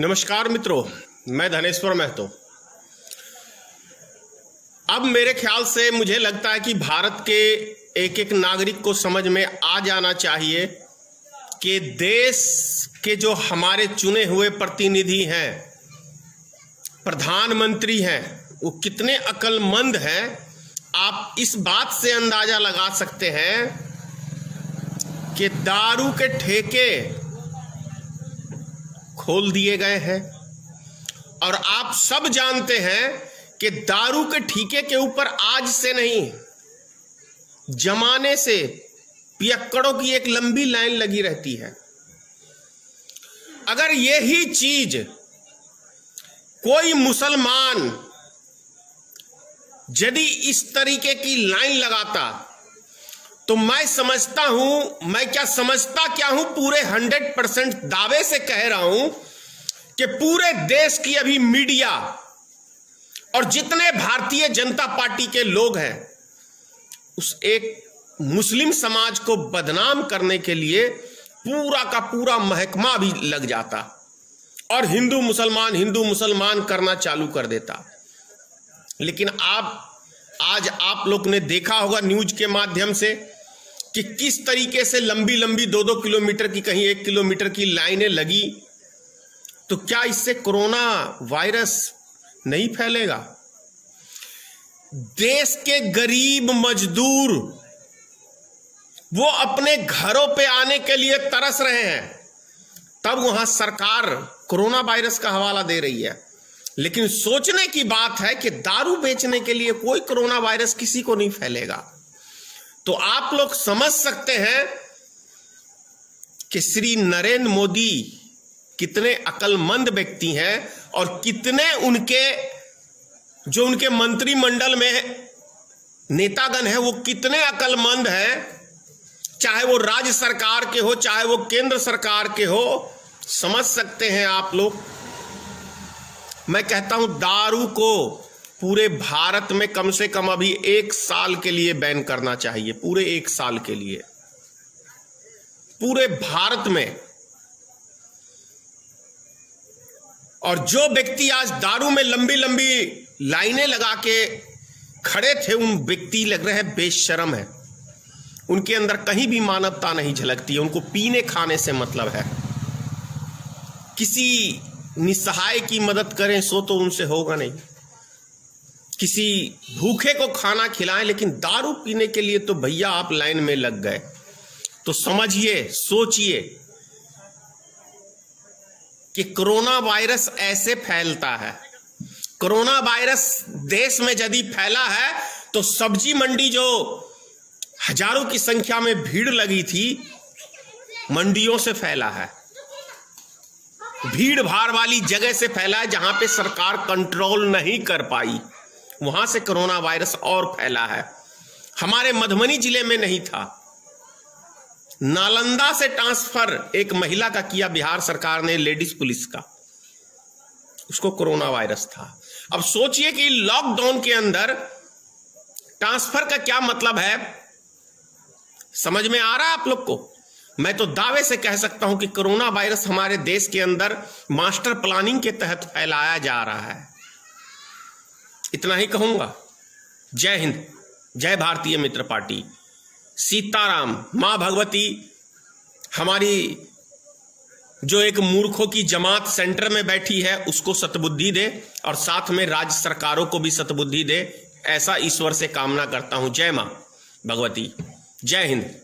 नमस्कार मित्रों, मैं धनेश्वर महतो। अब मेरे ख्याल से मुझे लगता है कि भारत के एक एक नागरिक को समझ में आ जाना चाहिए कि देश के जो हमारे चुने हुए प्रतिनिधि हैं, प्रधानमंत्री हैं, वो कितने अक्लमंद हैं। आप इस बात से अंदाजा लगा सकते हैं कि दारू के ठेके खोल दिए गए हैं और आप सब जानते हैं कि दारू के ठेके के ऊपर आज से नहीं, जमाने से पियक्कड़ों की एक लंबी लाइन लगी रहती है। अगर यही चीज कोई मुसलमान यदि इस तरीके की लाइन लगाता तो मैं समझता हूं, मैं क्या समझता क्या हूं, पूरे 100% दावे से कह रहा हूं कि पूरे देश की अभी मीडिया और जितने भारतीय जनता पार्टी के लोग हैं उस एक मुस्लिम समाज को बदनाम करने के लिए पूरा का पूरा महकमा भी लग जाता और हिंदू मुसलमान करना चालू कर देता। लेकिन आज आप लोग ने देखा होगा न्यूज के माध्यम से कि किस तरीके से लंबी 2-2 किलोमीटर की, कहीं 1 किलोमीटर की लाइनें लगी। तो क्या इससे कोरोना वायरस नहीं फैलेगा? देश के गरीब मजदूर वो अपने घरों पे आने के लिए तरस रहे हैं, तब वहां सरकार कोरोना वायरस का हवाला दे रही है। लेकिन सोचने की बात है कि दारू बेचने के लिए कोई कोरोना वायरस किसी को नहीं फैलेगा। तो आप लोग समझ सकते हैं कि श्री नरेंद्र मोदी कितने अक्लमंद व्यक्ति हैं और कितने उनके मंत्रिमंडल में नेतागण हैं वो कितने अक्लमंद हैं, चाहे वो राज्य सरकार के हो चाहे वो केंद्र सरकार के हो। समझ सकते हैं आप लोग। मैं कहता हूं दारू को पूरे भारत में कम से कम अभी 1 साल के लिए बैन करना चाहिए, पूरे 1 साल के लिए पूरे भारत में। और जो व्यक्ति आज दारू में लंबी लाइनें लगा के खड़े थे, उन व्यक्ति लग रहे हैं बेशर्म है। उनके अंदर कहीं भी मानवता नहीं झलकती है। उनको पीने खाने से मतलब है। किसी निसहाय की मदद करें सो तो उनसे होगा नहीं, किसी भूखे को खाना खिलाएं, लेकिन दारू पीने के लिए तो भैया आप लाइन में लग गए। तो समझिए, सोचिए कि कोरोना वायरस ऐसे फैलता है। कोरोना वायरस देश में यदि फैला है तो सब्जी मंडी जो हजारों की संख्या में भीड़ लगी थी, मंडियों से फैला है। भीड़ भाड़ वाली जगह से फैला है जहां पे सरकार कंट्रोल नहीं कर पाई, वहां से कोरोना वायरस और फैला है। हमारे मधुबनी जिले में नहीं था, नालंदा से ट्रांसफर एक महिला का किया बिहार सरकार ने, लेडीज पुलिस का, उसको कोरोना वायरस था। अब सोचिए कि लॉकडाउन के अंदर ट्रांसफर का क्या मतलब है। समझ में आ रहा है आप लोग को? मैं तो दावे से कह सकता हूं कि कोरोना वायरस हमारे देश के अंदर मास्टर प्लानिंग के तहत फैलाया जा रहा है। इतना ही कहूंगा। जय हिंद, जय भारतीय मित्र पार्टी, सीताराम। मां भगवती हमारी जो एक मूर्खों की जमात सेंटर में बैठी है उसको सतबुद्धि दे और साथ में राज्य सरकारों को भी सतबुद्धि दे, ऐसा ईश्वर से कामना करता हूं। जय मां भगवती, जय हिंद।